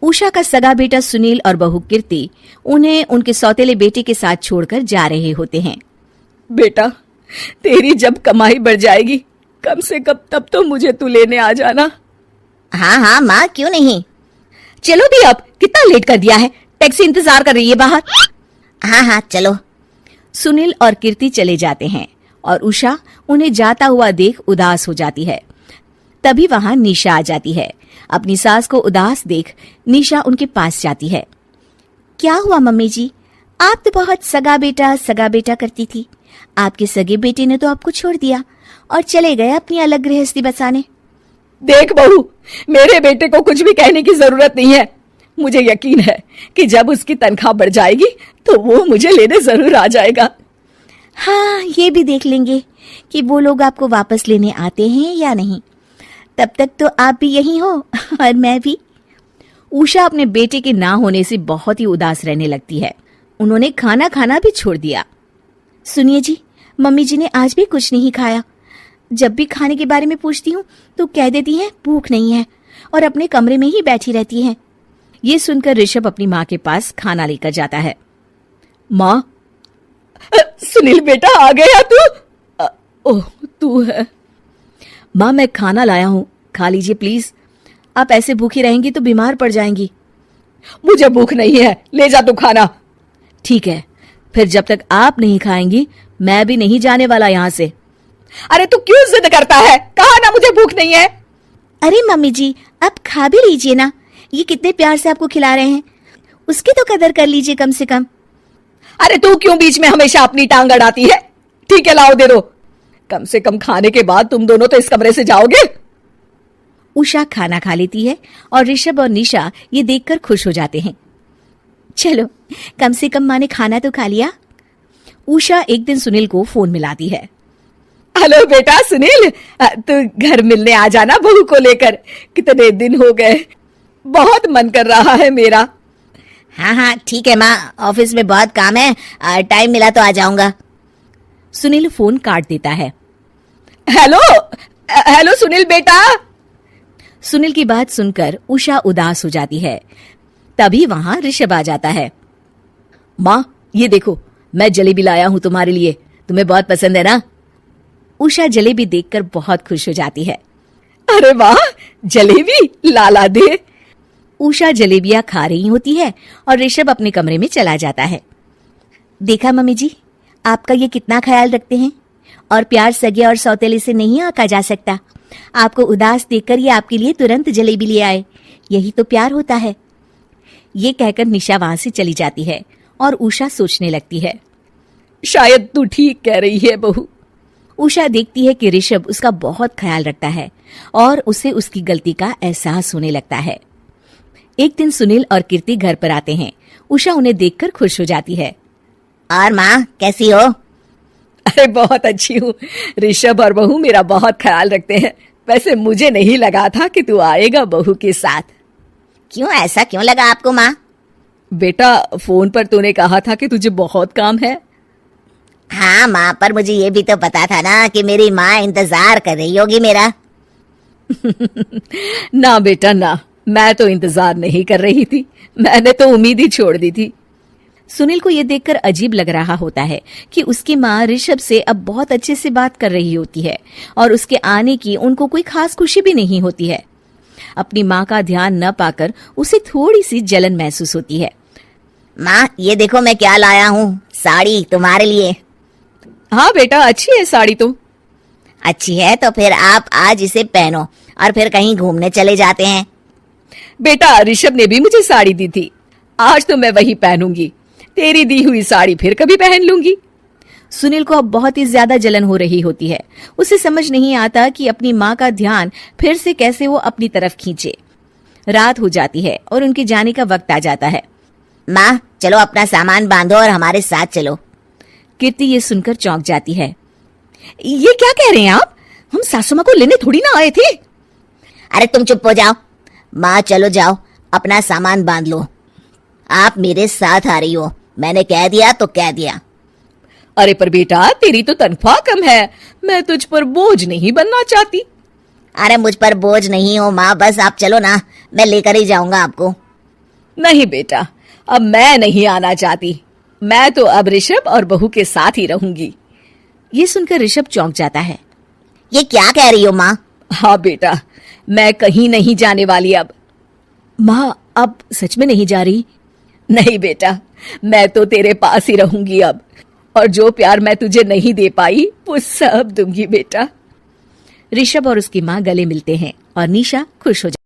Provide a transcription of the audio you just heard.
उषा का सगा बेटा सुनील और बहू कीर्ति उन्हें उनके सौतेले बेटे के साथ छोड़कर जा रहे होते हैं। बेटा, तेरी जब कमाई बढ़ जाएगी कम से कम तब तो मुझे तू लेने आ जाना। हाँ हाँ माँ, क्यों नहीं। चलो भी, अब कितना लेट कर दिया है, टैक्सी इंतजार कर रही है बाहर। हाँ हाँ चलो। सुनील और कीर्ति चले जाते हैं और उषा उन्हें जाता हुआ देख उदास हो जाती है। तभी वहां निशा आ जाती है। अपनी सास को उदास देख निशा उनके पास जाती है। क्या हुआ मम्मी जी, आप तो बहुत सगा बेटा करती थी। आपके सगे बेटे ने तो आपको छोड़ दिया और चले गए अपनी अलग गृहस्थी बसाने। देख बहू, मेरे बेटे को कुछ भी कहने की जरूरत नहीं है। मुझे यकीन है कि जब उसकी तनख्वाह बढ़ जाएगी तो वो मुझे लेने जरूर आ जाएगा। हाँ, ये भी देख लेंगे कि वो लोग आपको वापस लेने आते हैं या नहीं। तब तक तो आप भी यहीं हो और मैं भी। उषा अपने बेटे के ना होने से बहुत ही उदास रहने लगती है। उन्होंने खाना खाना भी छोड़ दिया। सुनिए जी, मम्मी जी ने आज भी कुछ नहीं खाया। जब भी खाने के बारे में पूछती हूँ तो कह देती हैं भूख नहीं है और अपने कमरे में ही बैठी रहती हैं। ये सुनकर ऋषभ अपनी माँ के पास खाना लेकर जाता है। माँ, सुनील बेटा आ गया तू? ओह, तू है। माँ, मैं खाना लाया हूँ, खा लीजिए प्लीज। आप ऐसे भूखी रहेंगी तो बीमार पड़ जाएंगी। मुझे भूख नहीं है, ले जा तू खाना। ठीक है, फिर जब तक आप नहीं खाएंगी मैं भी नहीं जाने वाला यहाँ से। अरे तू क्यों जिद करता है? कहा ना मुझे भूख नहीं है। अरे मम्मी जी, आप खा भी लीजिए ना, ये कितने प्यार से आपको खिला रहे हैं, उसकी तो कदर कर लीजिए कम से कम। अरे तू क्यों बीच में हमेशा अपनी टांग अड़ाती है? ठीक है, लाओ दे दो। कम से कम खाने के बाद तुम दोनों तो इस कमरे से जाओगे। उषा खाना खा लेती है और ऋषभ और निशा ये देखकर खुश हो जाते हैं। चलो, कम से कम माँ ने खाना तो खा लिया। उषा एक दिन सुनील को फोन मिलाती है। हेलो बेटा सुनील, तू घर मिलने आ जाना बहू को लेकर। कितने दिन हो गए, बहुत मन कर रहा है मेरा। हाँ हाँ ठीक है माँ, ऑफिस में बहुत काम है, टाइम मिला तो आ जाऊंगा। सुनील फोन काट देता है। हेलो सुनील बेटा। सुनील की बात सुनकर उषा उदास हो जाती है। तभी वहां ऋषभ आ जाता है। माँ, ये देखो, मैं जलेबी लाया हूं तुम्हारे लिए, तुम्हें बहुत पसंद है ना? उषा जलेबी देखकर बहुत खुश हो जाती है। अरे वाह, जलेबी लाला दे। उषा जलेबियां खा रही होती है और ऋषभ अपने कमरे में चला जाता है। देखा मम्मी जी, आपका ये कितना ख्याल रखते हैं, और प्यार सगे और सौतेले से नहीं आंका जा सकता। आपको उदास देखकर ये आपके लिए तुरंत जलेबी ले आए, यही तो प्यार होता है। ये कहकर निशा वहां से चली जाती है और उषा सोचने लगती है, शायद तू ठीक कह रही है बहू। उषा देखती है कि ऋषभ उसका बहुत ख्याल रखता है और उसे उसकी गलती का एहसास होने लगता है। एक दिन सुनील और कीर्ति घर पर आते हैं। उषा उन्हें देखकर खुश हो जाती है। और माँ, कैसी हो? अरे बहुत अच्छी हूँ। ऋषभ और बहू मेरा बहुत ख्याल रखते हैं। वैसे मुझे नहीं लगा था कि तू आएगा बहू के साथ। क्यों, ऐसा क्यों लगा आपको माँ? बेटा, फोन पर तूने कहा था कि तुझे बहुत काम है। हाँ माँ, पर मुझे ये भी तो पता था ना कि मेरी माँ इंतजार कर रही होगी मेरा। ना बेटा ना, मैं तो इंतजार नहीं कर रही थी, मैंने तो उम्मीद ही छोड़ दी थी। सुनील को यह देखकर अजीब लग रहा होता है कि उसकी माँ ऋषभ से अब बहुत अच्छे से बात कर रही होती है और उसके आने की उनको कोई खास खुशी भी नहीं होती है। अपनी माँ का ध्यान न पाकर उसे थोड़ी सी जलन महसूस होती है। माँ, ये देखो मैं क्या लाया हूँ, साड़ी तुम्हारे लिए। हाँ बेटा, अच्छी है साड़ी तो। अच्छी है तो फिर आप आज इसे पहनो और फिर कहीं घूमने चले जाते हैं। बेटा, ऋषभ ने भी मुझे साड़ी दी थी, आज तो मैं वही पहनूंगी। तेरी दी हुई साड़ी फिर कभी पहन लूंगी। सुनील को अब बहुत ही ज्यादा जलन हो रही होती है। उसे समझ नहीं आता कि अपनी माँ का ध्यान फिर से कैसे वो अपनी तरफ खींचे। रात हो जाती है और उनके जाने का वक्त आ जाता है। माँ, चलो अपना सामान बांधो और हमारे साथ चलो। कीर्ति ये सुनकर चौंक जाती है। ये क्या कह रहे हैं आप? हम सासू माँ को लेने थोड़ी ना आए थे। अरे तुम चुप हो जाओ। माँ, चलो जाओ, अपना सामान बांध लो। आप मेरे साथ आ रही हो, मैंने कह दिया तो कह दिया। अरे पर बेटा, तेरी तो तनख्वाह कम है, मैं तुझ पर बोझ नहीं बनना चाहती। अरे मुझ पर बोझ नहीं हो माँ, बस आप चलो ना, मैं लेकर ही जाऊंगा आपको। नहीं बेटा, अब मैं नहीं आना चाहती। मैं तो अब ऋषभ और बहू के साथ ही रहूंगी। ये सुनकर ऋषभ चौंक जाता है। ये क्या कह रही हो माँ? हाँ बेटा, मैं कहीं नहीं जाने वाली अब। माँ, अब सच में नहीं जा रही? नहीं बेटा, मैं तो तेरे पास ही रहूंगी अब, और जो प्यार मैं तुझे नहीं दे पाई वो सब दूंगी बेटा। ऋषभ और उसकी माँ गले मिलते हैं और निशा खुश हो जाती है।